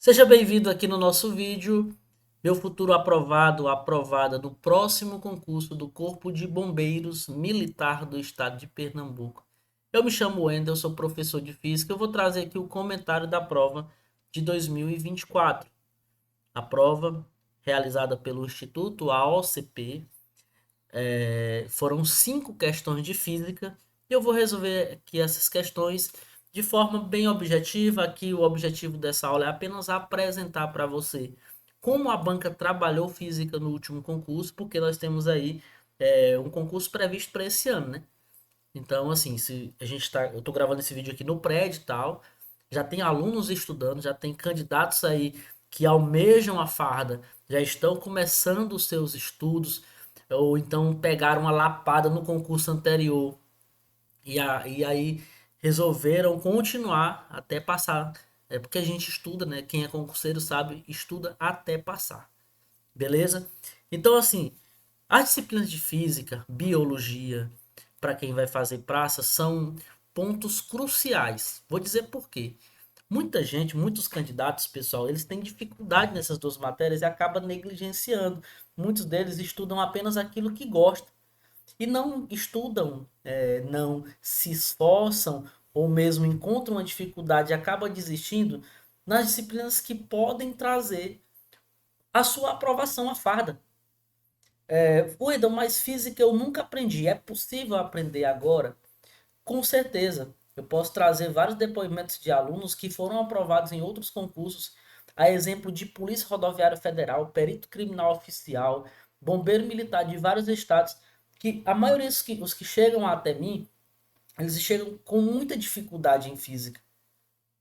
Seja bem-vindo aqui no nosso vídeo. Meu futuro aprovado ou aprovada no próximo concurso do Corpo de Bombeiros Militar do Estado de Pernambuco. Eu me chamo Wendel, sou professor de Física. Eu vou trazer aqui o comentário da prova de 2024. A prova realizada pelo Instituto AOCP. Foram 5 questões de Física. E eu vou resolver aqui essas questões de forma bem objetiva. Aqui o objetivo dessa aula é apenas apresentar para você como a banca trabalhou física no último concurso, porque nós temos aí um concurso previsto para esse ano, né? Então, assim, se a gente tá, eu estou gravando esse vídeo aqui no pré-edital, já tem alunos estudando, já tem candidatos aí que almejam a farda, já estão começando os seus estudos, ou então pegaram uma lapada no concurso anterior e aí resolveram continuar até passar. É porque a gente estuda, né? Quem é concurseiro sabe, estuda até passar. Beleza? Então, assim, as disciplinas de física, biologia, para quem vai fazer praça, são pontos cruciais. Vou dizer por quê. Muita gente, muitos candidatos, pessoal, eles têm dificuldade nessas duas matérias e acabam negligenciando. Muitos deles estudam apenas aquilo que gostam e não estudam, não se esforçam ou mesmo encontram uma dificuldade e acabam desistindo nas disciplinas que podem trazer a sua aprovação à farda. Wendel, mas física eu nunca aprendi. É possível aprender agora? Com certeza. Eu posso trazer vários depoimentos de alunos que foram aprovados em outros concursos, a exemplo de Polícia Rodoviária Federal, Perito Criminal Oficial, Bombeiro Militar de vários estados, que a maioria os que chegam até mim, eles chegam com muita dificuldade em física,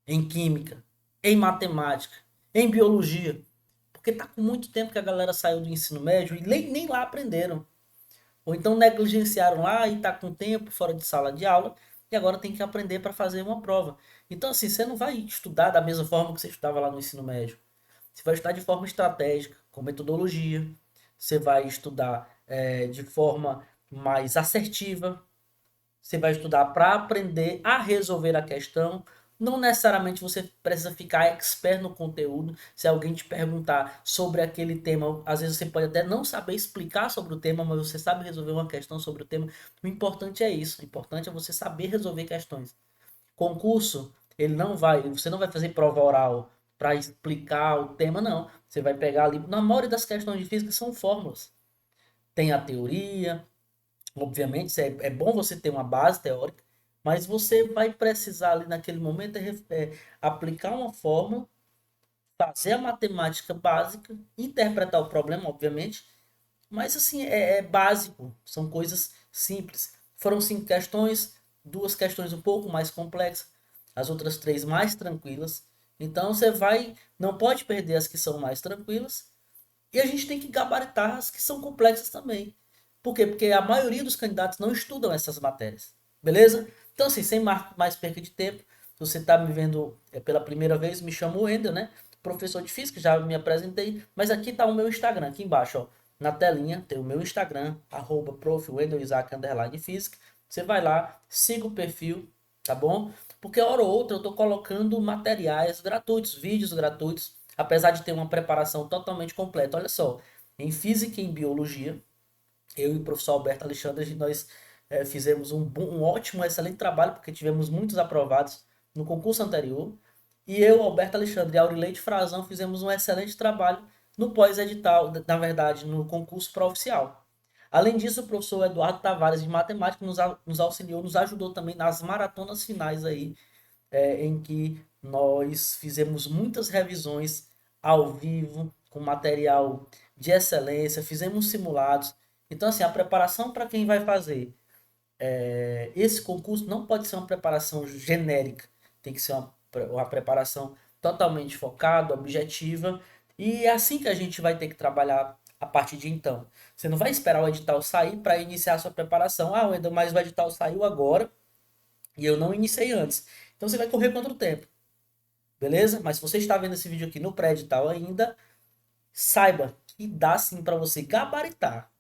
em química, em matemática, em biologia, porque tá com muito tempo que a galera saiu do ensino médio e nem lá aprenderam. Ou então negligenciaram lá e está com tempo fora de sala de aula e agora tem que aprender para fazer uma prova. Então, assim, você não vai estudar da mesma forma que você estudava lá no ensino médio. Você vai estudar de forma estratégica, com metodologia. Você vai estudar de forma mais assertiva, você vai estudar para aprender a resolver a questão. Não necessariamente você precisa ficar expert no conteúdo. Se alguém te perguntar sobre aquele tema, às vezes você pode até não saber explicar sobre o tema, mas você sabe resolver uma questão sobre o tema. O importante é isso. O importante é você saber resolver questões. Concurso, você não vai fazer prova oral para explicar o tema, não. Você vai pegar ali, na maioria das questões de física são fórmulas. Tem a teoria, obviamente, é bom você ter uma base teórica, mas você vai precisar ali naquele momento aplicar uma fórmula, fazer a matemática básica, interpretar o problema, obviamente, mas assim, é básico, são coisas simples. Foram 5 questões, 2 questões um pouco mais complexas, as outras 3 mais tranquilas. Então você não pode perder as que são mais tranquilas, e a gente tem que gabaritar as que são complexas também. Por quê? Porque a maioria dos candidatos não estudam essas matérias. Beleza? Então, assim, sem mais perca de tempo, se você está me vendo pela primeira vez, me chamo Wendel, né? Professor de física, já me apresentei. Mas aqui está o meu Instagram, aqui embaixo, ó. Na telinha tem o meu Instagram, @prof.wendelisaac_física. Você vai lá, siga o perfil, tá bom? Porque hora ou outra eu estou colocando materiais gratuitos, vídeos gratuitos, apesar de ter uma preparação totalmente completa. Olha só, em física e em biologia, eu e o professor Alberto Alexandre, nós fizemos um ótimo, excelente trabalho, porque tivemos muitos aprovados no concurso anterior. E eu, Alberto Alexandre e Aurileide Frazão fizemos um excelente trabalho no pós-edital, na verdade, no concurso para oficial. Além disso, o professor Eduardo Tavares de Matemática nos auxiliou, nos ajudou também nas maratonas finais aí, em que nós fizemos muitas revisões ao vivo, com material de excelência, fizemos simulados. Então, assim, a preparação para quem vai fazer esse concurso não pode ser uma preparação genérica, tem que ser uma preparação totalmente focada, objetiva, e é assim que a gente vai ter que trabalhar a partir de então. Você não vai esperar o edital sair para iniciar a sua preparação. Ah, mas o edital saiu agora e eu não iniciei antes. Então você vai correr contra o tempo, beleza? Mas se você está vendo esse vídeo aqui no pré-edital ainda, saiba que dá sim para você gabaritar.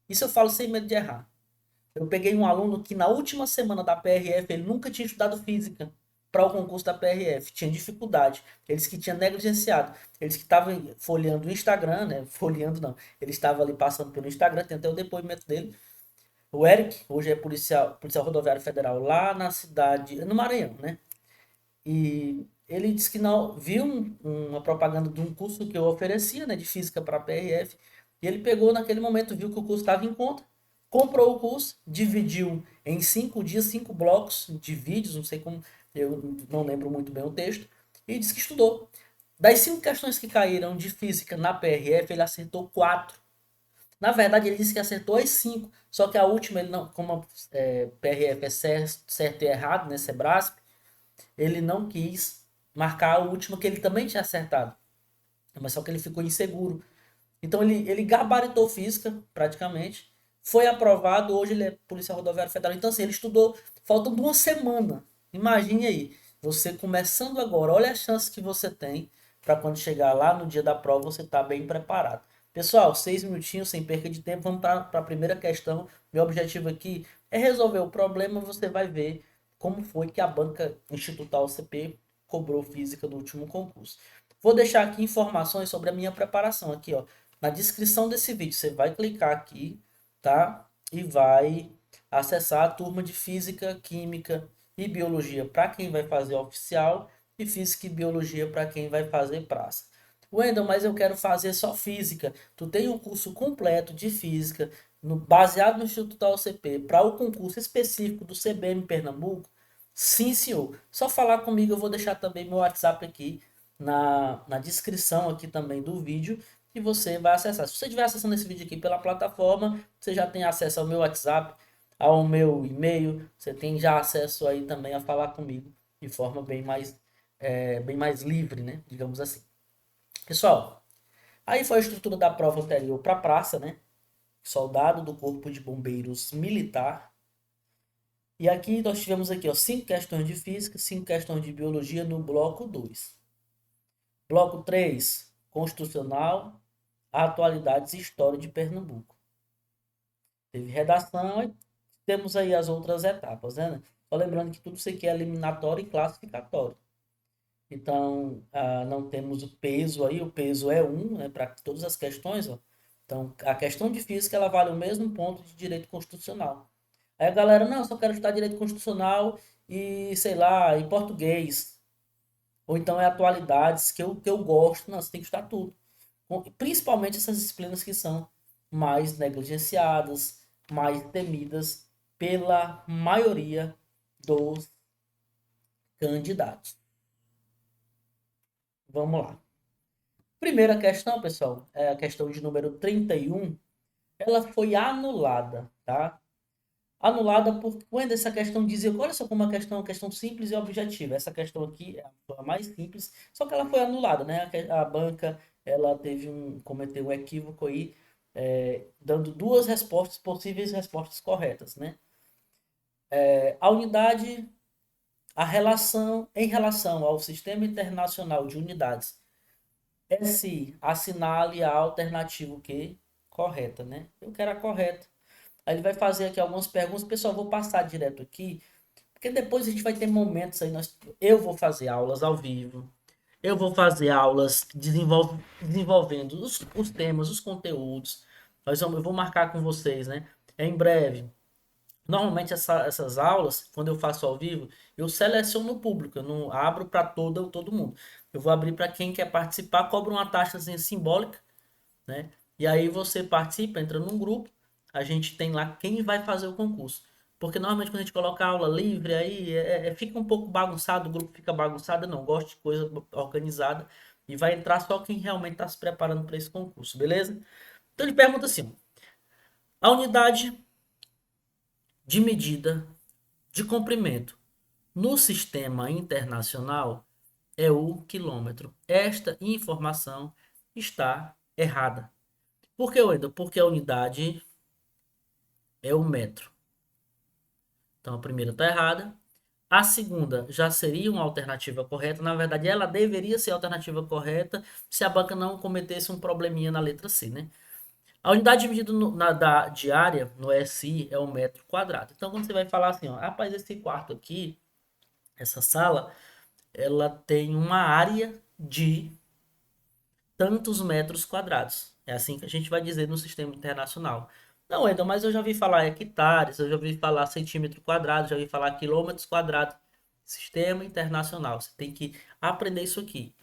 Isso eu falo sem medo de errar. Eu peguei um aluno que na última semana da PRF ele nunca tinha estudado física. para o concurso da PRF. Tinha dificuldade. Eles que tinham negligenciado. Eles que estavam folheando o Instagram, né? Folheando não. Ele estava ali passando pelo Instagram, tem até o depoimento dele. O Eric, hoje é policial rodoviário federal lá na cidade, no Maranhão, né? E ele disse que não viu uma propaganda de um curso que eu oferecia, né, de física para a PRF. E ele pegou naquele momento, viu que o curso estava em conta, comprou o curso, dividiu em 5 dias, 5 blocos de vídeos, não sei como, eu não lembro muito bem o texto, e disse que estudou. Das 5 questões que caíram de física na PRF, ele acertou 4. Na verdade, ele disse que acertou as 5, só que a última, ele não, como a PRF é certo e errado, né, Sebrasp, ele não quis marcar a última que ele também tinha acertado. Mas só que ele ficou inseguro. Então ele gabaritou física, praticamente. Foi aprovado, hoje ele é policial rodoviário federal. Então assim, ele estudou faltando uma semana. Imagine aí, você começando agora, olha a chance que você tem para quando chegar lá no dia da prova você estar bem preparado. Pessoal, 6 minutinhos sem perca de tempo, vamos para a primeira questão. Meu objetivo aqui é resolver o problema, você vai ver como foi que a banca Institutal CP cobrou física no último concurso. Vou deixar aqui informações sobre a minha preparação aqui, ó. Na descrição desse vídeo, você vai clicar aqui, tá? E vai acessar a turma de Física, Química e Biologia para quem vai fazer oficial e Física e Biologia para quem vai fazer praça. Wendel, mas eu quero fazer só Física. Tu tem um curso completo de Física baseado no Instituto da UCP para o concurso específico do CBM Pernambuco? Sim, senhor. Só falar comigo, eu vou deixar também meu WhatsApp aqui na descrição aqui também do vídeo e você vai acessar. Se você estiver acessando esse vídeo aqui pela plataforma, você já tem acesso ao meu WhatsApp, ao meu e-mail, você tem já acesso aí também a falar comigo de forma bem mais livre, né? Digamos assim. Pessoal, aí foi a estrutura da prova anterior para a praça, né? Soldado do Corpo de Bombeiros Militar. E aqui nós tivemos aqui, ó, 5 questões de física, 5 questões de biologia no bloco 2. Bloco 3, constitucional, atualidades e história de Pernambuco. Teve redação e temos aí as outras etapas, né? Só lembrando que tudo isso aqui é eliminatório e classificatório. Então, não temos o peso aí, o peso é 1, né, para todas as questões, ó. Então, a questão de física, ela vale o mesmo ponto de direito constitucional. Aí a galera, não, eu só quero estudar direito constitucional e, sei lá, e português. Ou então é atualidades, que eu gosto. Não, você tem que estudar tudo. Principalmente essas disciplinas que são mais negligenciadas, mais temidas pela maioria dos candidatos. Vamos lá. Primeira questão, pessoal, é a questão de número 31. Ela foi anulada, tá? Anulada por quando essa questão dizia, olha só como uma questão simples e objetiva. Essa questão aqui é a mais simples, só que ela foi anulada, né? A banca, ela cometeu um equívoco aí, dando duas respostas, possíveis respostas corretas, né? A unidade, em relação ao Sistema Internacional de Unidades, se assinale a alternativa que correta, né? Eu quero a correta. Aí ele vai fazer aqui algumas perguntas. Pessoal, eu vou passar direto aqui, porque depois a gente vai ter momentos aí. Eu vou fazer aulas ao vivo. Eu vou fazer aulas desenvolvendo os temas, os conteúdos. Eu vou marcar com vocês, né? Em breve. Normalmente essas aulas, quando eu faço ao vivo, eu seleciono o público, eu não abro para todo mundo. Eu vou abrir para quem quer participar, cobro uma taxazinha simbólica, né? E aí você participa, entra num grupo, a gente tem lá quem vai fazer o concurso. Porque normalmente quando a gente coloca aula livre aí, fica um pouco bagunçado, o grupo fica bagunçado, eu não gosto de coisa organizada. E vai entrar só quem realmente está se preparando para esse concurso, beleza? Então ele pergunta assim: a unidade de medida de comprimento no sistema internacional é o quilômetro. Esta informação está errada. Por que, Wendel? Porque a unidade é o metro. Então a primeira está errada. A segunda já seria uma alternativa correta. Na verdade, ela deveria ser a alternativa correta se a banca não cometesse um probleminha na letra C, né? A unidade de medida de área, no SI, é o metro quadrado. Então, quando você vai falar assim, ó, rapaz, esse quarto aqui, essa sala, ela tem uma área de tantos metros quadrados. É assim que a gente vai dizer no sistema internacional. Não, Wendel, mas eu já ouvi falar hectares, eu já ouvi falar centímetro quadrado, já ouvi falar quilômetros quadrados. Sistema internacional. Você tem que aprender isso aqui.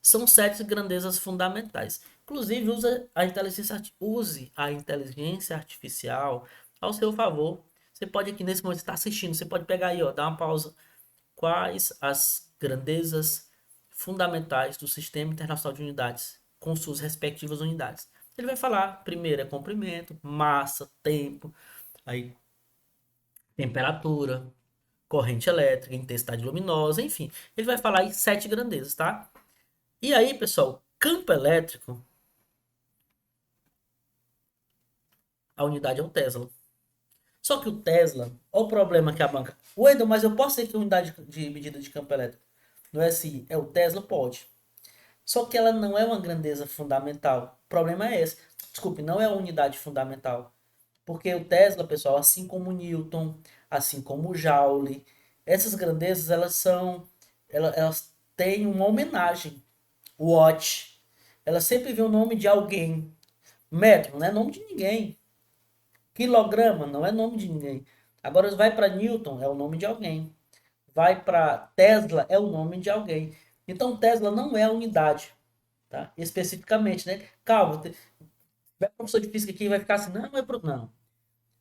São sete grandezas fundamentais. Inclusive, use a inteligência artificial ao seu favor. Você pode aqui nesse momento estar assistindo, você pode pegar aí, ó, dar uma pausa. Quais as grandezas fundamentais do Sistema Internacional de Unidades, com suas respectivas unidades? Ele vai falar, primeiro é comprimento, massa, tempo, aí temperatura, corrente elétrica, intensidade luminosa, enfim. Ele vai falar em sete grandezas, tá? E aí, pessoal, campo elétrico, a unidade é o Tesla. Só que o Tesla, olha o problema que a banca. Wendel, mas eu posso ter que a unidade de medida de campo elétrico no SI é o Tesla? Pode. Só que ela não é uma grandeza fundamental. O problema é esse. Desculpe, não é a unidade fundamental. Porque o Tesla, pessoal, assim como o Newton, assim como o Joule, essas grandezas, elas têm uma homenagem. O Watt, ela sempre vê o nome de alguém. Metro não é nome de ninguém. Quilograma não é nome de ninguém. Agora vai para Newton, é o nome de alguém. Vai para Tesla, é o nome de alguém. Então Tesla não é a unidade, tá? Especificamente, né? Calma, vai professor de física aqui vai ficar assim, não, é pro... não.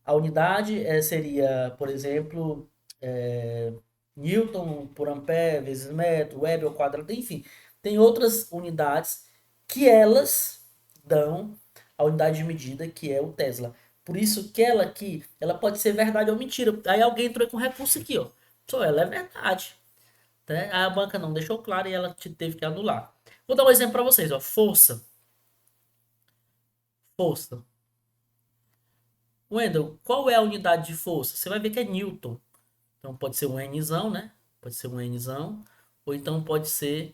A unidade seria, por exemplo, é, Newton por ampere vezes metro, Web ao quadrado, enfim. Tem outras unidades que elas dão a unidade de medida, que é o Tesla. Por isso que ela aqui, ela pode ser verdade ou mentira. Aí alguém entrou com recurso aqui, ó. Só ela é verdade. Né? A banca não deixou claro e ela teve que anular. Vou dar um exemplo para vocês, ó. Força. Força. Wendel, qual é a unidade de força? Você vai ver que é Newton. Então pode ser um Nzão, né? Pode ser um Nzão. Ou então pode ser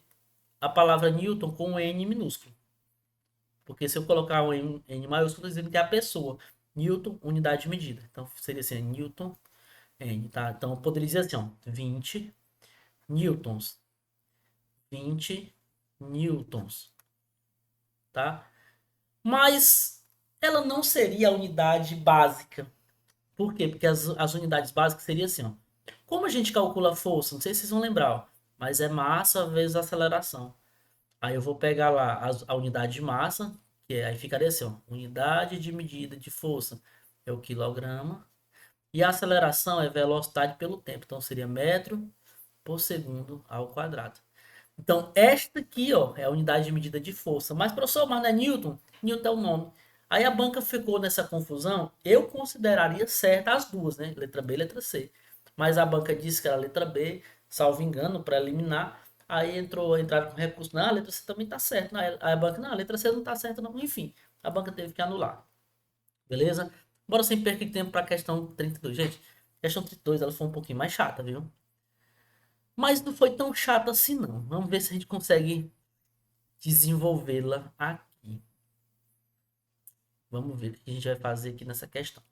a palavra Newton com um N minúsculo. Porque se eu colocar um N maiúsculo, dizendo que é a pessoa. Newton, unidade de medida. Então seria assim, Newton N, tá? Então eu poderia dizer assim, ó, 20 newtons. 20 newtons, tá? Mas ela não seria a unidade básica. Por quê? Porque as unidades básicas seriam assim, ó. Como a gente calcula a força? Não sei se vocês vão lembrar, ó, mas é massa vezes aceleração. Aí eu vou pegar lá a unidade de massa, aí ficaria assim, ó, unidade de medida de força é o quilograma, e a aceleração é velocidade pelo tempo, então seria metro por segundo ao quadrado. Então, esta aqui, ó, é a unidade de medida de força. Mas, professor, mas não é Newton? Newton é o nome. Aí a banca ficou nessa confusão. Eu consideraria certa as duas, né? Letra B e letra C. Mas a banca disse que era a letra B, salvo engano, para eliminar. Aí entraram com recurso. Não, a letra C também tá certa. Aí a banca, não, a letra C não tá certa, não. Enfim, a banca teve que anular. Beleza? Bora sem perder tempo para a questão 32. Gente, a questão 32 ela foi um pouquinho mais chata, viu? Mas não foi tão chata assim, não. Vamos ver se a gente consegue desenvolvê-la aqui. Vamos ver o que a gente vai fazer aqui nessa questão.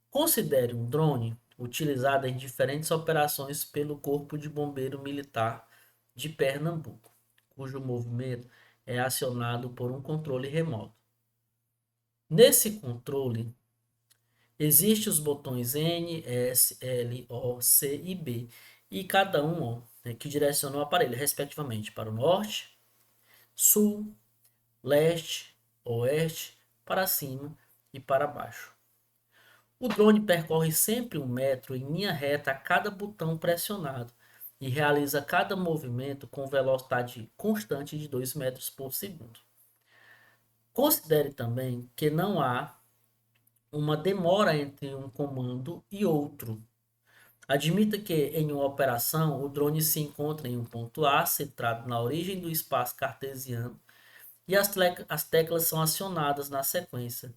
Considere um drone utilizado em diferentes operações pelo Corpo de Bombeiro Militar de Pernambuco, cujo movimento é acionado por um controle remoto. Nesse controle, existem os botões N, S, L, O, C e B, e cada um que direciona o aparelho, respectivamente, para o norte, sul, leste, oeste, para cima e para baixo. O drone percorre sempre 1 metro em linha reta a cada botão pressionado e realiza cada movimento com velocidade constante de 2 metros por segundo. Considere também que não há uma demora entre um comando e outro. Admita que em uma operação o drone se encontra em um ponto A, centrado na origem do espaço cartesiano, e as teclas são acionadas na sequência.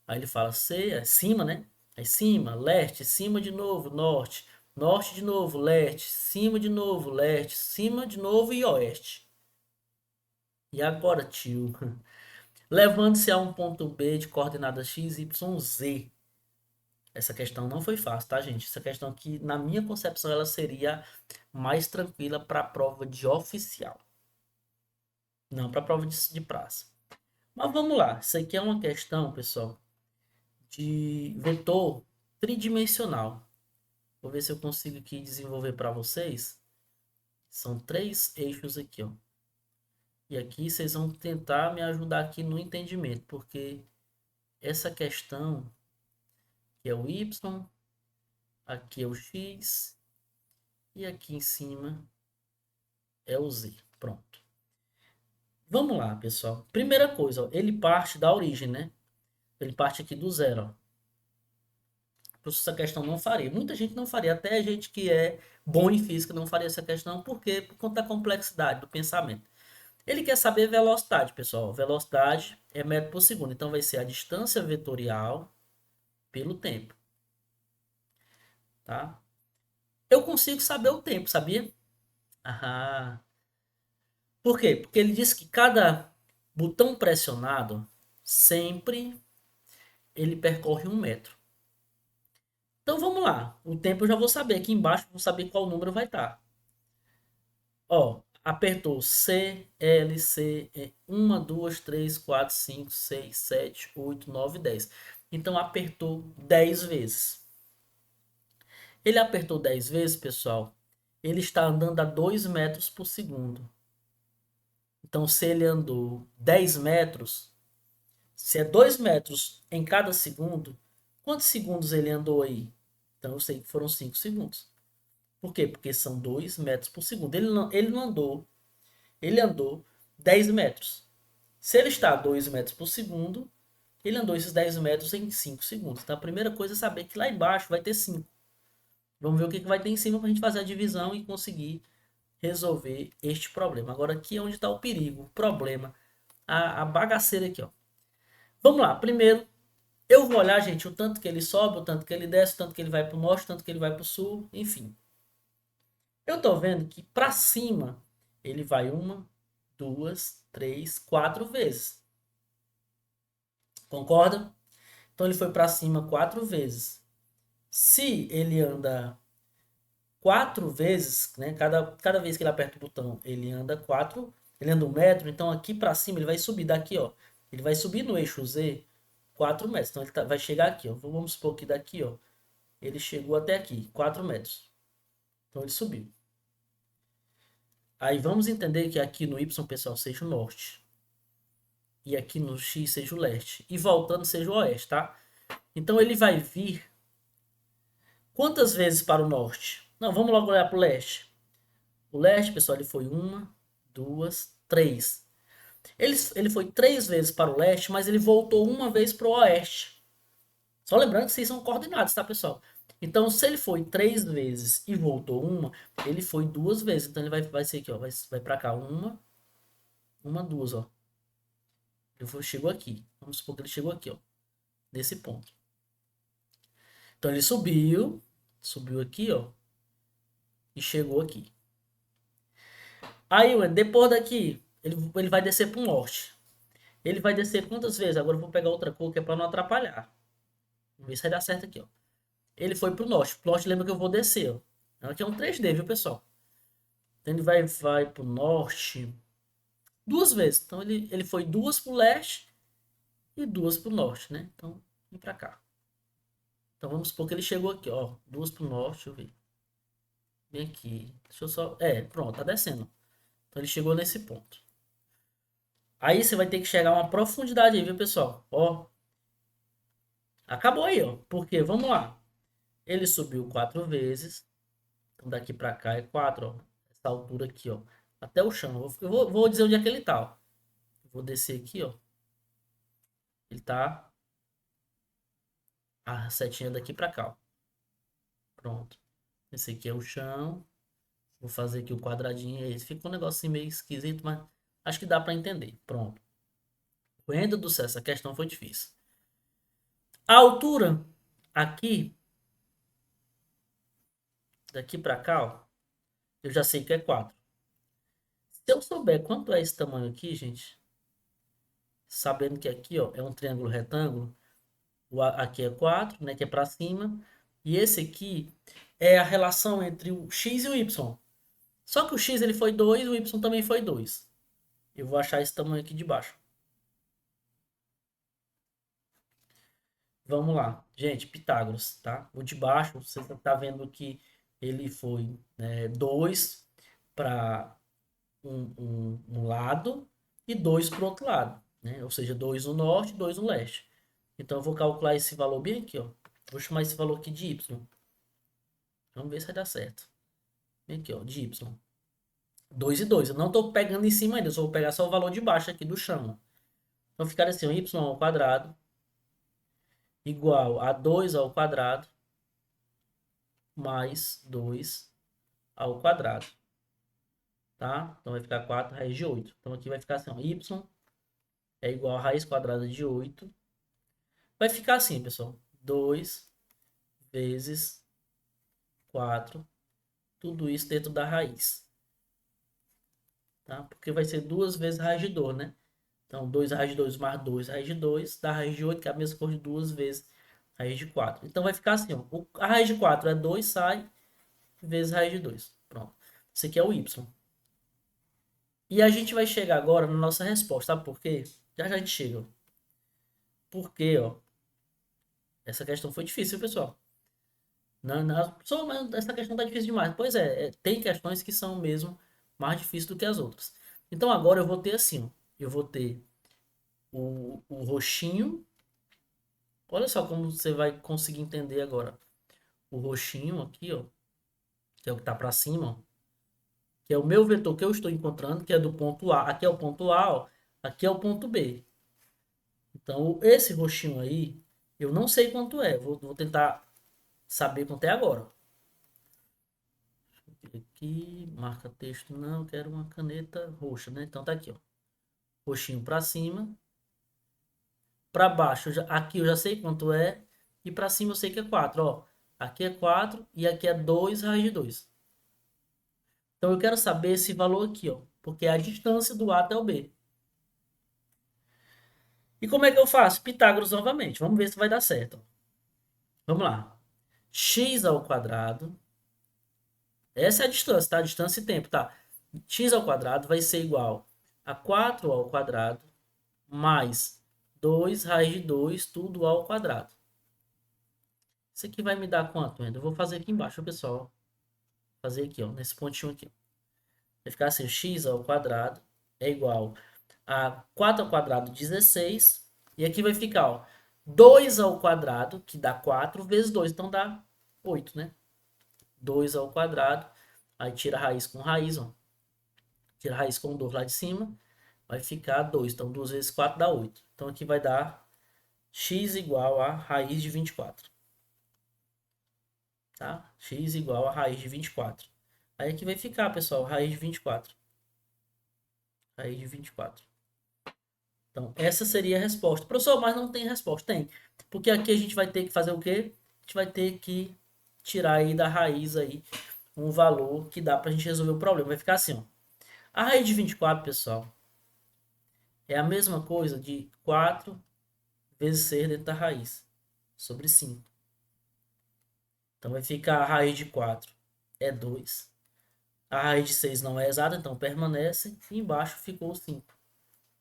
Aí ele fala C, é cima, né? Aí cima, leste, cima de novo, norte, norte de novo, leste, cima de novo, leste, cima de novo e oeste. E agora, tio? Levando-se a um ponto B de coordenadas x, y, z. Essa questão não foi fácil, tá, gente? Essa questão aqui, na minha concepção, ela seria mais tranquila para a prova de oficial, não para a prova de praça. Mas vamos lá, isso aqui é uma questão, pessoal, de vetor tridimensional. Vou ver se eu consigo aqui desenvolver para vocês. São três eixos aqui, ó. E aqui vocês vão tentar me ajudar aqui no entendimento, porque essa questão que é o y, aqui é o x e aqui em cima é o z. Pronto. Vamos lá, pessoal. Primeira coisa, ó, ele parte da origem, né? Ele parte aqui do zero, ó. Por isso essa questão não faria. Muita gente não faria, até a gente que é bom em física não faria essa questão, por quê? Por conta da complexidade do pensamento. Ele quer saber velocidade, pessoal. Velocidade é metro por segundo, então vai ser a distância vetorial pelo tempo, tá? Eu consigo saber o tempo, sabia? Ah, por quê? Porque ele diz que cada botão pressionado sempre ele percorre 1 metro. Então vamos lá. O tempo eu já vou saber. Aqui embaixo eu vou saber qual número vai estar. Ó, apertou C, L, C, 1, 2, 3, 4, 5, 6, 7, 8, 9, 10. Então apertou 10 vezes. Ele apertou 10 vezes, pessoal. Ele está andando a 2 metros por segundo. Então, se ele andou 10 metros, se é 2 metros em cada segundo, quantos segundos ele andou aí? Então, eu sei que foram 5 segundos. Por quê? Porque são 2 metros por segundo. Ele não andou, ele andou 10 metros. Se ele está a 2 metros por segundo, ele andou esses 10 metros em 5 segundos. Então, a primeira coisa é saber que lá embaixo vai ter 5. Vamos ver o que vai ter em cima para a gente fazer a divisão e conseguir resolver este problema. Agora, aqui é onde está o perigo, o problema, a bagaceira aqui, ó. Vamos lá, primeiro eu vou olhar, gente, o tanto que ele sobe, o tanto que ele desce, o tanto que ele vai para o norte, o tanto que ele vai para o sul, enfim. Eu tô vendo que para cima ele vai 1, 2, 3, 4 vezes. Concorda? Então ele foi para cima 4 vezes. Se ele anda 4 vezes, né? Cada vez que ele aperta o botão, ele anda 4, ele anda 1 metro, então aqui para cima ele vai subir daqui, ó. Ele vai subir no eixo Z 4 metros. Então ele vai chegar aqui, ó. Vamos supor que daqui, ó, ele chegou até aqui, 4 metros. Então ele subiu. Aí vamos entender que aqui no Y, pessoal, seja o norte. E aqui no X seja o leste. E voltando seja o oeste, tá? Então ele vai vir quantas vezes para o norte? Não, vamos logo olhar para o leste. O leste, pessoal, ele foi 1, 2, 3. Ele foi 3 vezes para o leste, mas ele voltou uma vez para o oeste. Só lembrando que vocês são coordenados, tá, pessoal? Então, se ele foi 3 vezes e voltou uma, ele foi 2 vezes. Então, ele vai ser aqui, ó. Vai para cá. Uma, duas, ó. Ele chegou aqui. Vamos supor que ele chegou aqui, ó. Nesse ponto. Então, ele subiu aqui, ó. E chegou aqui. Aí, depois daqui, ele vai descer para o norte. Ele vai descer quantas vezes? Agora eu vou pegar outra cor que é para não atrapalhar. Vamos ver se vai dar certo aqui, ó. Ele foi pro norte. Pro norte, lembra que eu vou descer, ó. Aqui é um 3D, viu, pessoal? Então ele vai pro norte 2 vezes. Então ele foi 2 pro leste e 2 pro norte, né? Então, vem pra cá. Então vamos supor que ele chegou aqui, ó. 2 pro norte, deixa eu ver. Vem aqui. Deixa eu só. Pronto, tá descendo. Então ele chegou nesse ponto. Aí você vai ter que chegar a uma profundidade aí, viu, pessoal? Ó. Acabou aí, ó. Porque, vamos lá. Ele subiu 4 vezes. Então daqui pra cá é 4, ó. Essa altura aqui, ó. Até o chão. Eu vou dizer onde é que ele tá, ó. Vou descer aqui, ó. Ele tá a setinha daqui pra cá, ó. Pronto. Esse aqui é o chão. Vou fazer aqui o quadradinho. Aí fica um negocinho meio esquisito, mas acho que dá pra entender. Pronto. Coenda do céu, essa questão foi difícil. A altura aqui, daqui pra cá, ó. Eu já sei que é 4. Se eu souber quanto é esse tamanho aqui, gente, sabendo que aqui, ó, é um triângulo retângulo, Aqui é 4, né, que é para cima. E esse aqui é a relação entre o x e o y. Só que o x ele foi 2, o y também foi 2. Eu vou achar esse tamanho aqui de baixo. Vamos lá. Gente, Pitágoras, tá? O de baixo, você está vendo que ele foi 2 para um lado e 2 para o outro lado, né? Ou seja, 2 no norte e 2 no leste. Então, eu vou calcular esse valor bem aqui, ó. Vou chamar esse valor aqui de y. Vamos ver se vai dar certo. Bem aqui, ó, de y. 2 e 2. Eu não estou pegando em cima ainda, eu só vou pegar só o valor de baixo aqui do chão. Então, ficar assim, ó, y ao quadrado igual a 2 ao quadrado mais 2 ao quadrado, tá? Então vai ficar 4 raiz de 8. Então aqui vai ficar assim, ó, y é igual a raiz quadrada de 8. Vai ficar assim, pessoal, 2 vezes 4, tudo isso dentro da raiz, tá? Porque vai ser 2 vezes raiz de 2, né? Então 2 raiz de 2 mais 2 raiz de 2 dá raiz de 8, que é a mesma coisa de 2 vezes raiz de 4. Então vai ficar assim, ó, a raiz de 4 é 2, sai, vezes raiz de 2. Pronto. Esse aqui é o y. E a gente vai chegar agora na nossa resposta, sabe por quê? Já já a gente chega. Porque, ó, essa questão foi difícil, pessoal. Não, não, só, mas essa questão tá difícil demais. Pois tem questões que são mesmo mais difíceis do que as outras. Então agora eu vou ter assim, ó, eu vou ter o roxinho. Olha só como você vai conseguir entender agora. O roxinho aqui, ó, que é o que tá para cima, ó, que é o meu vetor que eu estou encontrando, que é do ponto A. Aqui é o ponto A, ó, aqui é o ponto B. Então, esse roxinho aí, eu não sei quanto é. Vou tentar saber quanto é agora. Aqui, marca texto, não, quero uma caneta roxa, né? Então tá aqui, ó. Roxinho para cima. Para baixo, aqui eu já sei quanto é. E para cima eu sei que é 4, ó. Aqui é 4 e aqui é 2 raiz de 2. Então eu quero saber esse valor aqui, ó. Porque é a distância do A até o B. E como é que eu faço? Pitágoras novamente. Vamos ver se vai dar certo. Vamos lá. X ao quadrado. Essa é a distância, tá? Distância e tempo, tá? X ao quadrado vai ser igual a 4 ao quadrado mais 2 raiz de 2, tudo ao quadrado. Isso aqui vai me dar quanto, ainda? Eu vou fazer aqui embaixo, pessoal. Vou fazer aqui, ó, nesse pontinho aqui. Vai ficar assim, x ao quadrado é igual a 4 ao quadrado, 16. E aqui vai ficar, ó, 2 ao quadrado, que dá 4, vezes 2, então dá 8, né? 2 ao quadrado, aí tira a raiz com raiz, ó. Tira a raiz com 2 lá de cima, vai ficar 2. Então 2 vezes 4 dá 8. Então aqui vai dar x igual a raiz de 24. Tá? X igual a raiz de 24. Aí aqui vai ficar, pessoal, raiz de 24. Raiz de 24. Então, essa seria a resposta. Professor, mas não tem resposta. Tem. Porque aqui a gente vai ter que fazer o quê? A gente vai ter que tirar aí da raiz aí um valor que dá pra gente resolver o problema. Vai ficar assim, ó. A raiz de 24, pessoal, é a mesma coisa de 4 vezes 6 dentro da raiz, sobre 5. Então vai ficar a raiz de 4 é 2. A raiz de 6 não é exata, então permanece. E embaixo ficou 5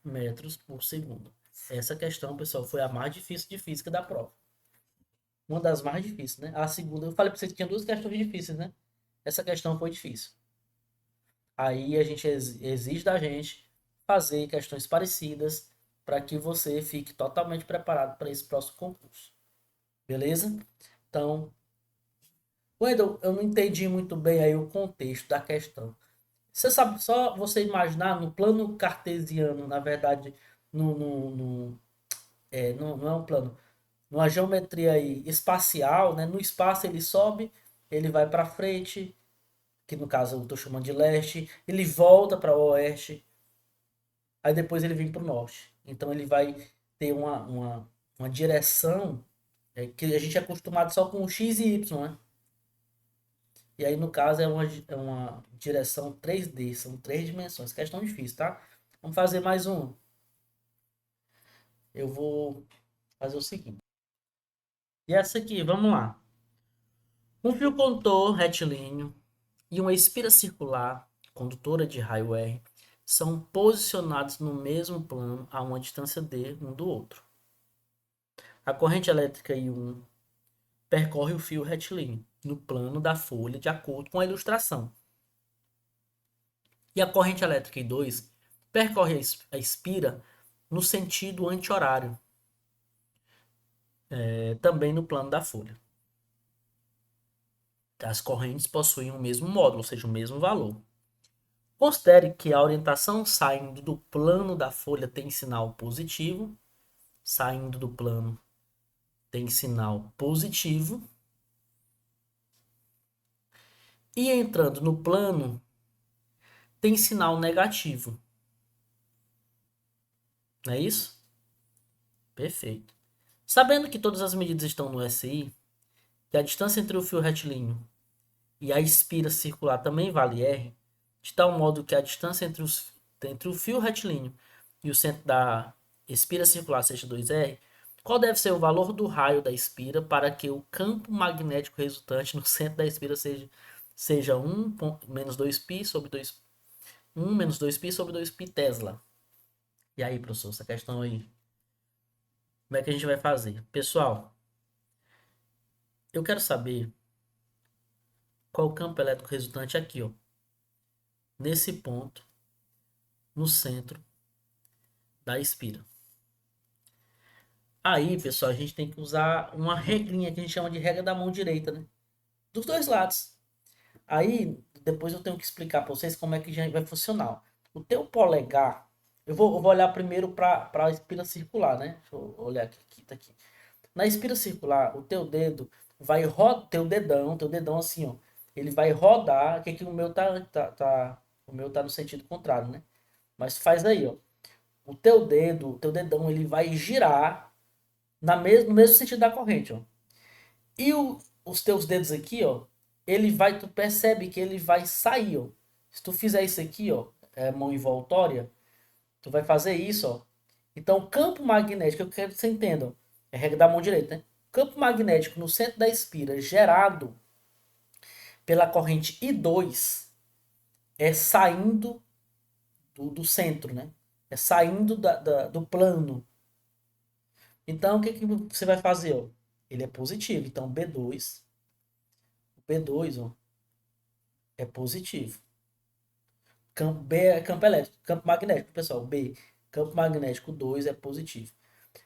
metros por segundo. Essa questão, pessoal, foi a mais difícil de física da prova. Uma das mais difíceis, né? A segunda, eu falei para vocês que tinha duas questões difíceis, né? Essa questão foi difícil. Aí a gente exige da gente fazer questões parecidas para que você fique totalmente preparado para esse próximo concurso. Beleza? Então, Wendel, eu não entendi muito bem aí o contexto da questão. Você sabe, só você imaginar no plano cartesiano, na verdade, não é um plano, numa geometria aí espacial, né? No espaço ele sobe, ele vai para frente, que no caso eu estou chamando de leste, ele volta para o oeste, aí depois ele vem para o norte. Então ele vai ter uma direção que a gente é acostumado só com x e y, né? E aí no caso é uma direção 3D, são três dimensões. Questão difícil, tá? Vamos fazer mais um. Eu vou fazer o seguinte. E essa aqui, vamos lá. Um fio condutor retilíneo e uma espira circular, condutora de raio R, são posicionados no mesmo plano a uma distância d um do outro. A corrente elétrica I1 percorre o fio retilíneo no plano da folha de acordo com a ilustração. E a corrente elétrica I2 percorre a espira no sentido anti-horário, também no plano da folha. As correntes possuem o mesmo módulo, ou seja, o mesmo valor. Considere que a orientação saindo do plano da folha tem sinal positivo, saindo do plano tem sinal positivo, e entrando no plano tem sinal negativo. Não é isso? Perfeito. Sabendo que todas as medidas estão no SI, que a distância entre o fio retilíneo e a espira circular também vale R, de tal modo que a distância entre o fio retilíneo e o centro da espira circular seja 2R, qual deve ser o valor do raio da espira para que o campo magnético resultante no centro da espira seja 1 menos 2π sobre 2, 1 menos 2π sobre 2π Tesla? E aí, professor, essa questão aí, como é que a gente vai fazer? Pessoal, eu quero saber qual o campo elétrico resultante aqui, ó, nesse ponto, no centro da espira. Aí, pessoal, a gente tem que usar uma regrinha que a gente chama de regra da mão direita, né? Dos dois lados. Aí, depois eu tenho que explicar para vocês como é que já vai funcionar. O teu polegar, eu vou olhar primeiro para a espira circular, né? Deixa eu olhar aqui, tá aqui. Na espira circular, o teu dedo vai rodar, teu dedão assim, ó, ele vai rodar, que aqui o meu o meu tá no sentido contrário, né? Mas faz aí, ó. O teu dedão, ele vai girar no mesmo sentido da corrente, ó. E os teus dedos aqui, ó, tu percebe que ele vai sair, ó. Se tu fizer isso aqui, ó, mão envoltória, tu vai fazer isso, ó. Então, o campo magnético, eu quero que você entenda, ó, é a regra da mão direita, né? Campo magnético no centro da espira gerado pela corrente I2 é saindo do centro, né? É saindo do plano. Então, o que, que você vai fazer? Ó? Ele é positivo. Então, B2, ó, é positivo. Campo B é campo elétrico, campo magnético, pessoal. B, campo magnético 2 é positivo.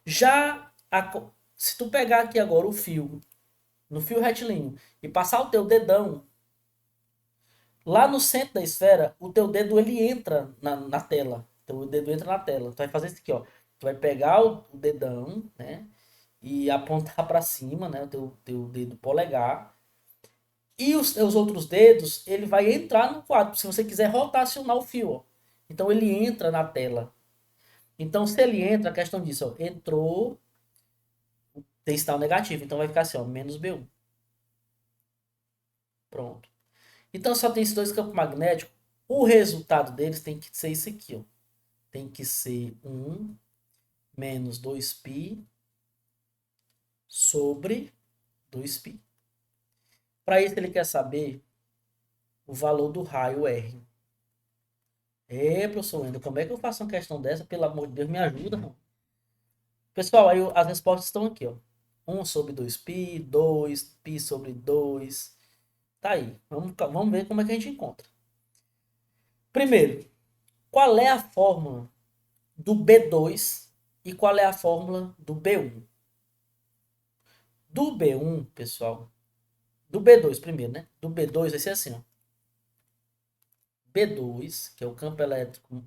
Já se tu pegar aqui agora o fio, no fio retilíneo, e passar o teu dedão lá no centro da esfera, o teu dedo ele entra na tela. Teu dedo entra na tela. Tu vai fazer isso aqui, ó. Tu vai pegar o dedão, né? E apontar para cima, né? O teu dedo polegar. E os teus outros dedos, ele vai entrar no quadro, se você quiser rotacionar o fio, ó. Então ele entra na tela. Então se ele entra, a questão disso, ó, entrou, tem sinal negativo, então vai ficar assim, ó, menos B1. Pronto. Então só tem esses dois campos magnéticos. O resultado deles tem que ser isso aqui, ó. Tem que ser 1 menos 2π sobre 2π. Para isso ele quer saber o valor do raio R. Professor Wendel, como é que eu faço uma questão dessa? Pelo amor de Deus, me ajuda, mano. Pessoal, aí as respostas estão aqui, ó. 1 sobre 2π, 2π sobre 2. Tá aí. Vamos ver como é que a gente encontra. Primeiro, qual é a fórmula do B2 e qual é a fórmula do B1? Do B1, pessoal, do B2 primeiro, né? Do B2 vai ser assim, ó. B2, que é o campo elétrico,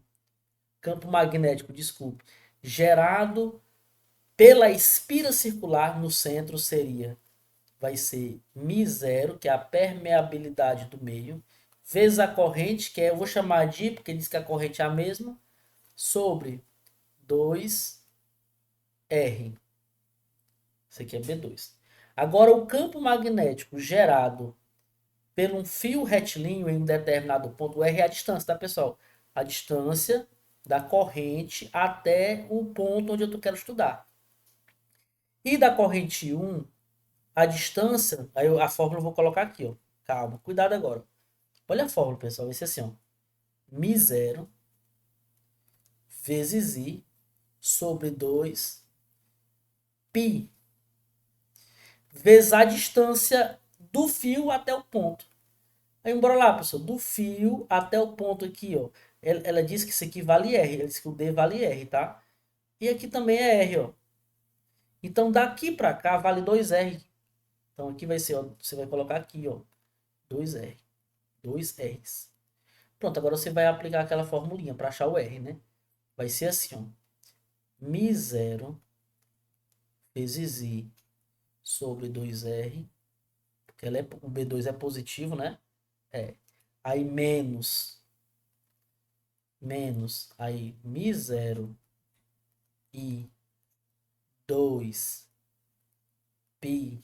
campo magnético, desculpe, gerado pela espira circular no centro vai ser μ0, que é a permeabilidade do meio, vezes a corrente, que eu vou chamar de I, porque diz que a corrente é a mesma, sobre 2R. Isso aqui é B2. Agora, o campo magnético gerado por um fio retilíneo em um determinado ponto, R é a distância, tá, pessoal? A distância da corrente até o ponto onde eu quero estudar. E da corrente 1 a distância, aí a fórmula eu vou colocar aqui, ó. Calma, cuidado agora. Olha a fórmula, pessoal, vai ser assim, ó. μ0 vezes i sobre 2 π vezes a distância do fio até o ponto. Aí bora lá, pessoal, do fio até o ponto aqui, ó. Ela diz que isso aqui vale R, ela diz que o D vale R, tá? E aqui também é R, ó. Então daqui para cá vale 2R. Então aqui vai ser, ó, você vai colocar aqui, ó, 2R, 2 R's. Pronto, agora você vai aplicar aquela formulinha para achar o R, né? Vai ser assim, ó. μ0 vezes I sobre 2R, porque o B2 é positivo, né? É. Aí menos, aí μ0 I 2 π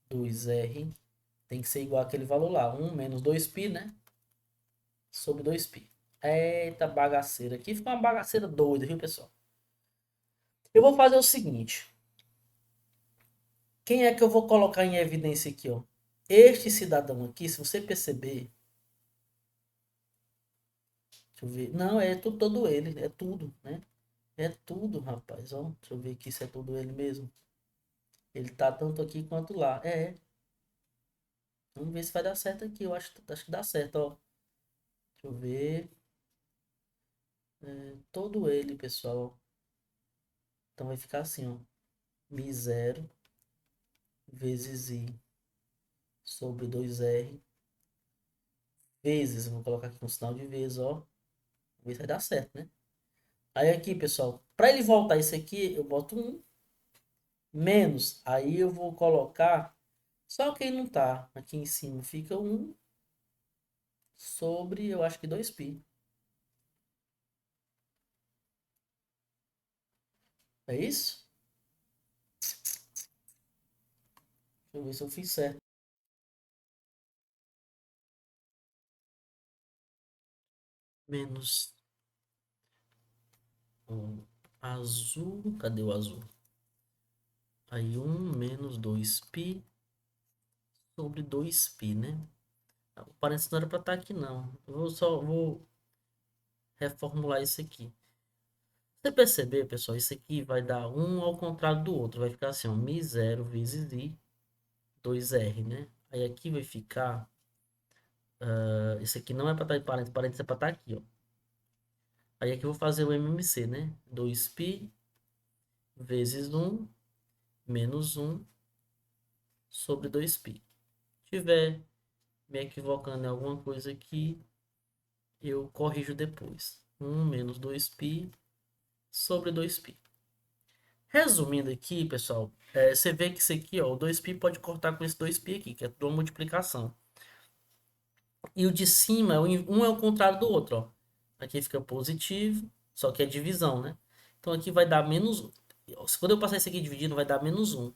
2R tem que ser igual àquele valor lá, 1 menos 2π, né? Sobre 2π. Eita bagaceira, aqui fica uma bagaceira doida, viu, pessoal? Eu vou fazer o seguinte. Quem é que eu vou colocar em evidência aqui, ó? Este cidadão aqui, se você perceber, deixa eu ver. Não, é tudo, todo ele, é tudo, né? É tudo, rapaz, ó. Deixa eu ver aqui se é todo ele mesmo. Ele tá tanto aqui quanto lá. É. Vamos ver se vai dar certo aqui. Eu acho que dá certo, ó. Deixa eu ver. É, todo ele, pessoal. Então vai ficar assim, ó. μ0 vezes i sobre 2R vezes, eu vou colocar aqui um sinal de vezes, ó. Vamos ver se vai dar certo, né? Aí aqui, pessoal, para ele voltar isso aqui, eu boto 1 menos. Aí eu vou colocar só quem não tá aqui em cima. Fica 1 sobre, eu acho que 2π. É isso? Deixa eu ver se eu fiz certo. Menos o azul. Cadê o azul? Aí 1 menos 2π sobre 2π, né? O parênteses não era para estar aqui, não. Vou reformular isso aqui. Você perceber, pessoal, isso aqui vai dar um ao contrário do outro. Vai ficar assim, ó, μ0 vezes i 2R, né? Aí aqui vai ficar... isso aqui não é para estar em parênteses, parênteses é para estar aqui, ó. Aí aqui eu vou fazer o MMC, né? 2π vezes 1 menos 1 sobre 2π. Se tiver me equivocando em alguma coisa aqui, eu corrijo depois. 1 menos 2π sobre 2π. Resumindo aqui, pessoal, você vê que isso aqui, ó, o 2π pode cortar com esse 2π aqui, que é tudo uma multiplicação. E o de cima, um é o contrário do outro, ó. Aqui fica positivo, só que é divisão, né? Então aqui vai dar menos... Quando eu passar isso aqui dividindo, vai dar menos 1.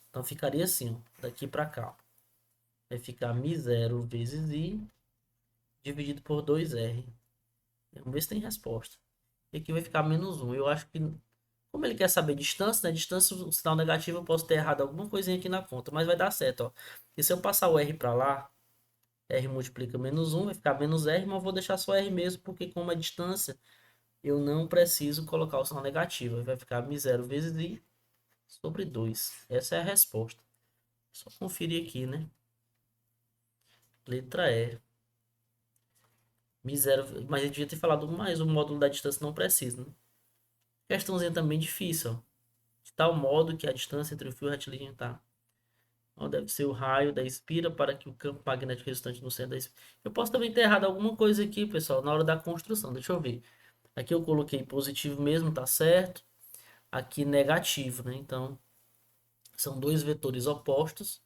Então ficaria assim, ó, daqui para cá. Vai ficar μ0 vezes i dividido por 2R. Vamos ver se tem resposta. E aqui vai ficar menos 1. Eu acho que, como ele quer saber distância, né? Distância, o sinal negativo, eu posso ter errado alguma coisinha aqui na conta, mas vai dar certo, ó. E se eu passar o R para lá, R multiplica menos 1, vai ficar menos R, mas eu vou deixar só R mesmo, porque como é distância, eu não preciso colocar o sinal negativo. Vai ficar μ0 vezes i sobre 2. Essa é a resposta. Só conferir aqui, né? Letra E. μ0, mas eu devia ter falado mais, o módulo da distância não precisa, né? Questãozinha também difícil, ó. De tal modo que a distância entre o fio retilíneo está. Ó, deve ser o raio da espira para que o campo magnético resultante no centro da espira. Eu posso também ter errado alguma coisa aqui, pessoal, na hora da construção. Deixa eu ver. Aqui eu coloquei positivo mesmo, tá certo. Aqui negativo, né? Então, são dois vetores opostos.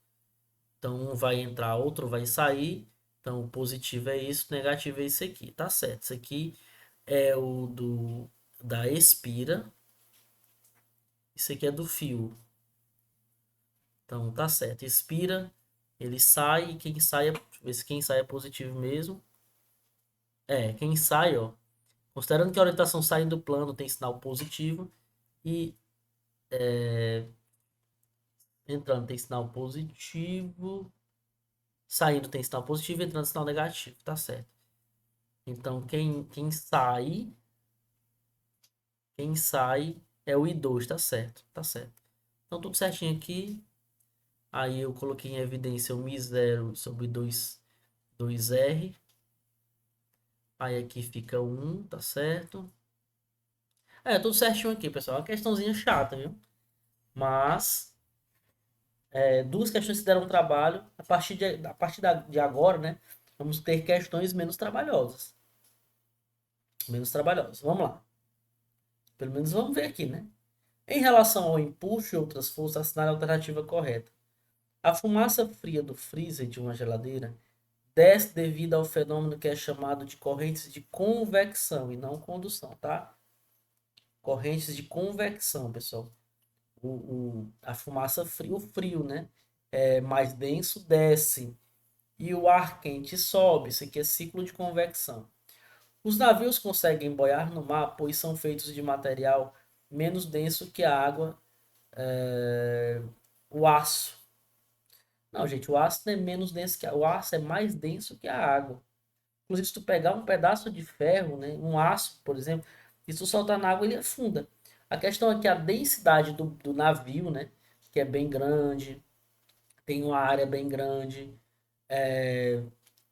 Então, um vai entrar, outro vai sair. Então, o positivo é isso, o negativo é isso aqui. Tá certo. Isso aqui é o da espira. Isso aqui é do fio. Então, tá certo. Expira, ele sai, e quem sai, deixa eu ver se quem sai é positivo mesmo. Quem sai, ó. Considerando que a orientação saindo do plano tem sinal positivo. E Entrando tem sinal positivo. Saindo tem sinal positivo, entrando sinal negativo, tá certo. Então quem sai é o I2, tá certo, tá certo. Então tudo certinho aqui. Aí eu coloquei em evidência o Mi0 sobre 2R. Aí aqui fica 1, tá certo. Tudo certinho aqui, pessoal. Uma questãozinha chata, viu? Mas duas questões que deram trabalho. A partir de agora, né? Vamos ter questões menos trabalhosas. Menos trabalhosas. Vamos lá. Pelo menos vamos ver aqui, né? Em relação ao empuxo e outras forças, assinale a alternativa correta. A fumaça fria do freezer de uma geladeira desce devido ao fenômeno que é chamado de correntes de convecção e não condução, tá? Correntes de convecção, pessoal. A fumaça fria, o frio, né? É mais denso, desce. E o ar quente sobe. Isso aqui é ciclo de convecção. Os navios conseguem boiar no mar, pois são feitos de material menos denso que a água, o aço. Não, gente, o aço não é menos denso que o aço é mais denso que a água. Inclusive, se tu pegar um pedaço de ferro, né, um aço, por exemplo, e se tu soltar na água, ele afunda. A questão é que a densidade do navio, né, que é bem grande, tem uma área bem grande,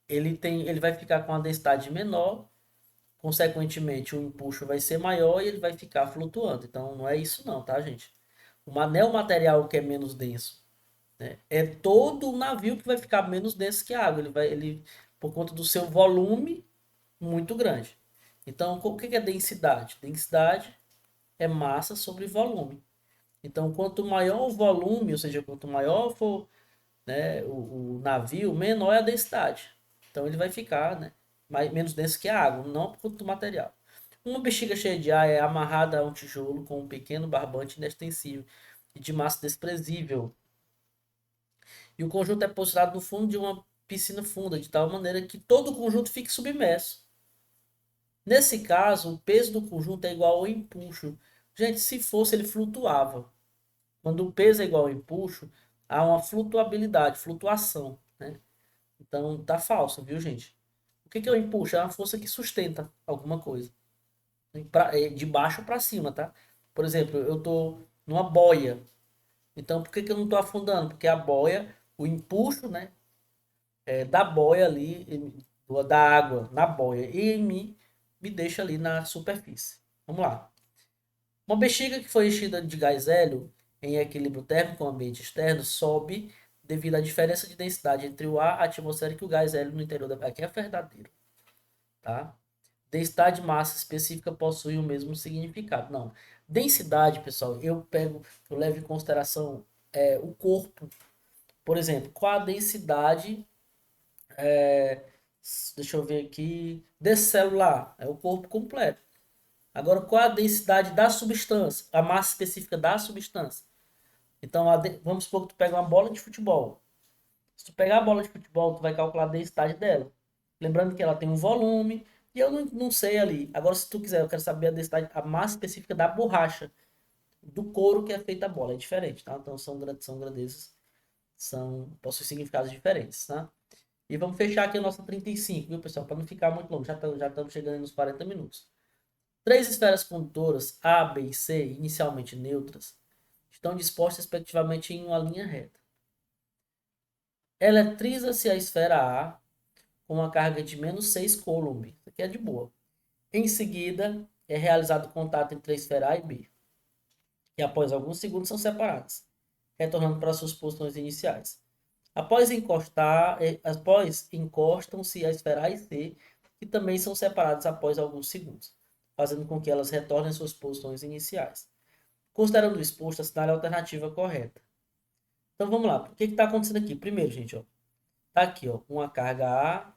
ele vai ficar com uma densidade menor, consequentemente o empuxo vai ser maior e ele vai ficar flutuando. Então não é isso não, tá, gente? Não é o material que é menos denso, né? É todo o navio que vai ficar menos denso que a água. Por conta do seu volume muito grande. Então, o que é densidade? Densidade é massa sobre volume. Então, quanto maior o volume, ou seja, quanto maior for, né, o navio, menor é a densidade. Então, ele vai ficar, né, menos denso que a água, não por conta do material. Uma bexiga cheia de ar é amarrada a um tijolo com um pequeno barbante inextensível e de massa desprezível. E o conjunto é posicionado no fundo de uma piscina funda, de tal maneira que todo o conjunto fique submerso. Nesse caso, o peso do conjunto é igual ao empuxo. Gente, se fosse, ele flutuava. Quando o peso é igual ao empuxo, há uma flutuabilidade, flutuação, né? Então, tá falso, viu, gente? O que é o empuxo? É uma força que sustenta alguma coisa. De baixo para cima, tá? Por exemplo, eu tô numa boia. Então, por que eu não tô afundando? Porque a boia, o empuxo, né? Da boia ali, da água na boia e em mim, me deixa ali na superfície. Vamos lá. Uma bexiga que foi enchida de gás hélio em equilíbrio térmico com o ambiente externo sobe devido à diferença de densidade entre o ar atmosférico e o gás hélio no interior da. Aqui é verdadeiro, tá? Densidade e massa específica possuem o mesmo significado. Não. Densidade, pessoal, eu levo em consideração o corpo. Por exemplo, qual a densidade deixa eu ver aqui, desse celular, é o corpo completo. Agora, qual a densidade da substância, a massa específica da substância? Então, vamos supor que tu pega uma bola de futebol. Se tu pegar a bola de futebol, tu vai calcular a densidade dela. Lembrando que ela tem um volume, e eu não sei ali. Agora, se tu quiser, eu quero saber a densidade, a massa específica da borracha, do couro que é feita a bola. É diferente, tá? Então, são grandezas, possuem significados diferentes, tá? E vamos fechar aqui a nossa 35, viu, pessoal? Para não ficar muito longo, já estamos chegando nos 40 minutos. Três esferas condutoras, A, B e C, inicialmente neutras, estão dispostas respectivamente em uma linha reta. Eletriza-se a esfera A com uma carga de menos 6 coulomb. Isso aqui é de boa. Em seguida, é realizado contato entre a esfera A e B, que após alguns segundos são separadas, retornando para suas posições iniciais. Após encostam-se a esfera A e C, que também são separadas após alguns segundos, fazendo com que elas retornem às suas posições iniciais. Considerando o exposto, assinale a alternativa correta. Então vamos lá. O que está acontecendo aqui? Primeiro, gente, ó, tá aqui, ó, uma carga A.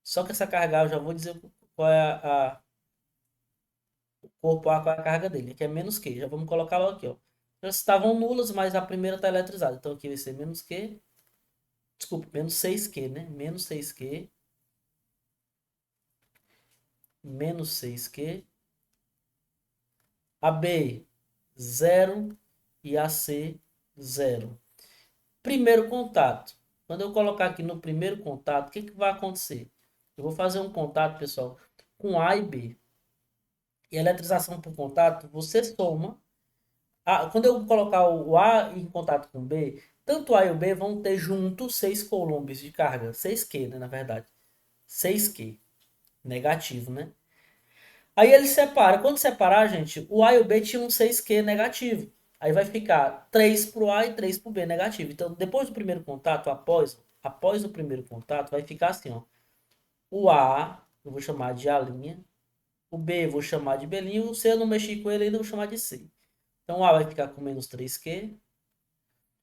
Só que essa carga A, eu já vou dizer qual é o corpo A, qual é a carga dele, que é menos Q. Já vamos colocar logo aqui, ó. Elas estavam nulas, mas a primeira está eletrizada. Então aqui vai ser menos Q. Desculpa, menos 6Q, né? Menos 6Q. Menos 6Q. A B, 0. E a C, 0. Primeiro contato. Quando eu colocar aqui no primeiro contato, o que vai acontecer? Eu vou fazer um contato, pessoal, com A e B. E a eletrização por contato, você soma. Quando eu colocar o A em contato com o B, tanto o A e o B vão ter juntos 6 coulombs de carga. 6Q, né, na verdade. 6Q. Negativo, né? Aí ele separa. Quando separar, gente, o A e o B tinham um 6Q negativo. Aí vai ficar 3 para o A e 3 para o B negativo. Então, depois do primeiro contato, após o primeiro contato, vai ficar assim, ó. O A, eu vou chamar de A'. O B, eu vou chamar de B'. O C, eu não mexi com ele ainda, eu vou chamar de C. Então, o A vai ficar com menos 3Q.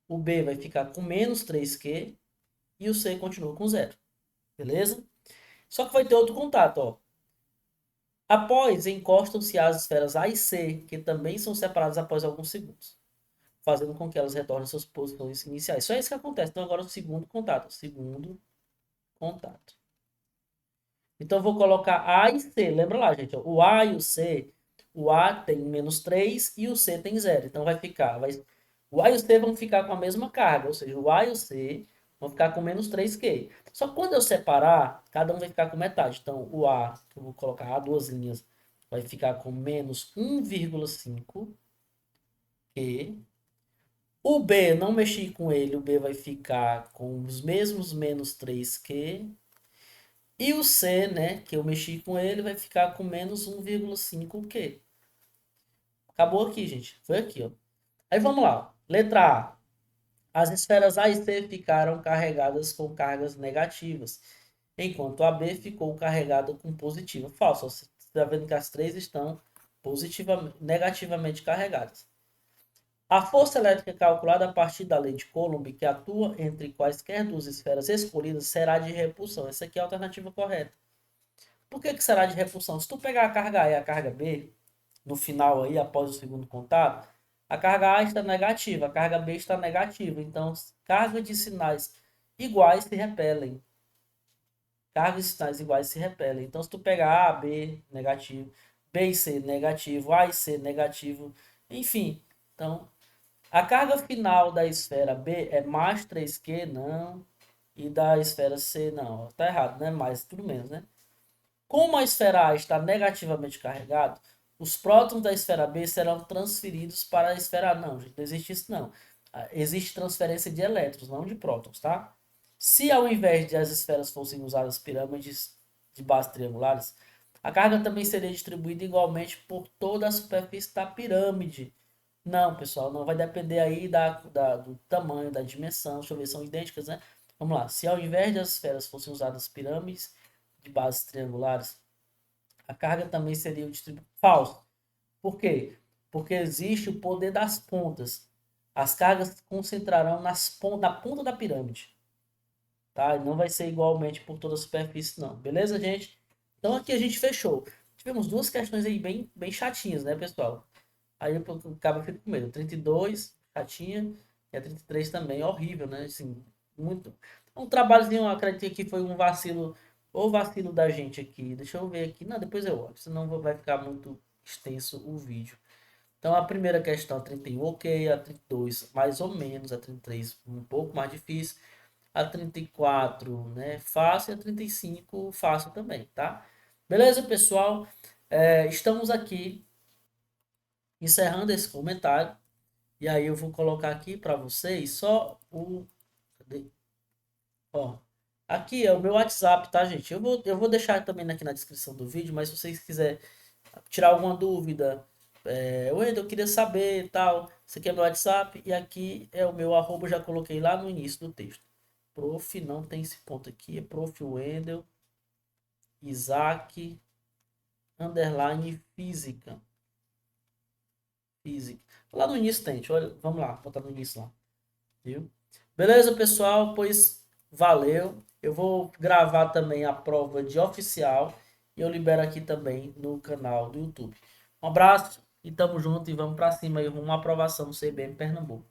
O B vai ficar com menos 3Q. E o C continua com 0. Beleza? Só que vai ter outro contato, ó. Após, encostam-se as esferas A e C, que também são separadas após alguns segundos, fazendo com que elas retornem às suas posições iniciais. Só isso que acontece. Então, agora o segundo contato. Segundo contato. Então, eu vou colocar A e C. Lembra lá, gente. Ó, o A e o C. O A tem menos 3 e o C tem 0. Então, vai ficar... o A e o C vão ficar com a mesma carga. Ou seja, o A e o C vão ficar com menos 3Q. Só que quando eu separar, cada um vai ficar com metade. Então, o A, que eu vou colocar A duas linhas, vai ficar com menos 1,5Q. O B, não mexi com ele, o B vai ficar com os mesmos menos 3Q. E o C, né, que eu mexi com ele, vai ficar com menos 1,5Q. Acabou aqui, gente. Foi aqui, ó. Aí vamos lá. Letra A. As esferas A e C ficaram carregadas com cargas negativas, enquanto a B ficou carregada com positiva. Falso. Você está vendo que as três estão negativamente carregadas. A força elétrica calculada a partir da lei de Coulomb, que atua entre quaisquer duas esferas escolhidas, será de repulsão. Essa aqui é a alternativa correta. Por que será de repulsão? Se tu pegar a carga A e a carga B, no final aí, após o segundo contato, a carga A está negativa, a carga B está negativa. Então, cargas de sinais iguais se repelem. Cargas de sinais iguais se repelem. Então, se tu pegar A, B, negativo, B e C, negativo, A e C, negativo, enfim. Então, a carga final da esfera B é mais 3Q, não. E da esfera C, não. Tá errado, né? Mais, tudo menos, né? Como a esfera A está negativamente carregada, os prótons da esfera B serão transferidos para a esfera A. Não, gente, não existe isso não. Existe transferência de elétrons, não de prótons, tá? Se ao invés de as esferas fossem usadas pirâmides de bases triangulares, a carga também seria distribuída igualmente por toda a superfície da pirâmide. Não, pessoal, não vai depender aí do tamanho, da dimensão. Deixa eu ver, são idênticas, né? Vamos lá. Se ao invés das esferas fossem usadas pirâmides de bases triangulares, a carga também seria distribuída. Falso. Por quê? Porque existe o poder das pontas. As cargas se concentrarão na ponta da pirâmide. Tá? Não vai ser igualmente por toda a superfície, não. Beleza, gente? Então aqui a gente fechou. Tivemos duas questões aí bem chatinhas, né, pessoal? Aí o cara fica com medo. 32, chatinha. E a 33 também. Horrível, né? Assim, muito. Um trabalhozinho, eu acredito que foi um vacilo. Ou vacilo da gente aqui. Deixa eu ver aqui. Não, depois eu olho. Senão vai ficar muito extenso o vídeo. Então a primeira questão, 31, ok. A 32, mais ou menos. A 33, um pouco mais difícil. A 34, né? Fácil. E a 35, fácil também, tá? Beleza, pessoal? Estamos aqui encerrando esse comentário. E aí eu vou colocar aqui para vocês só o... Cadê? Ó, aqui é o meu WhatsApp, tá, gente? Eu vou deixar também aqui na descrição do vídeo, mas se vocês quiserem tirar alguma dúvida, eu queria saber tal, esse aqui é meu WhatsApp e aqui é o meu arroba, já coloquei lá no início do texto. Prof, não tem esse ponto aqui, é Prof. Wendel, Isaac, underline, física. Física. Lá no início tem, olha, vamos lá, botar no início lá. Viu? Beleza, pessoal? Pois valeu. Eu vou gravar também a prova de oficial e eu libero aqui também no canal do YouTube. Um abraço e tamo junto e vamos para cima aí rumo à aprovação do CBM Pernambuco.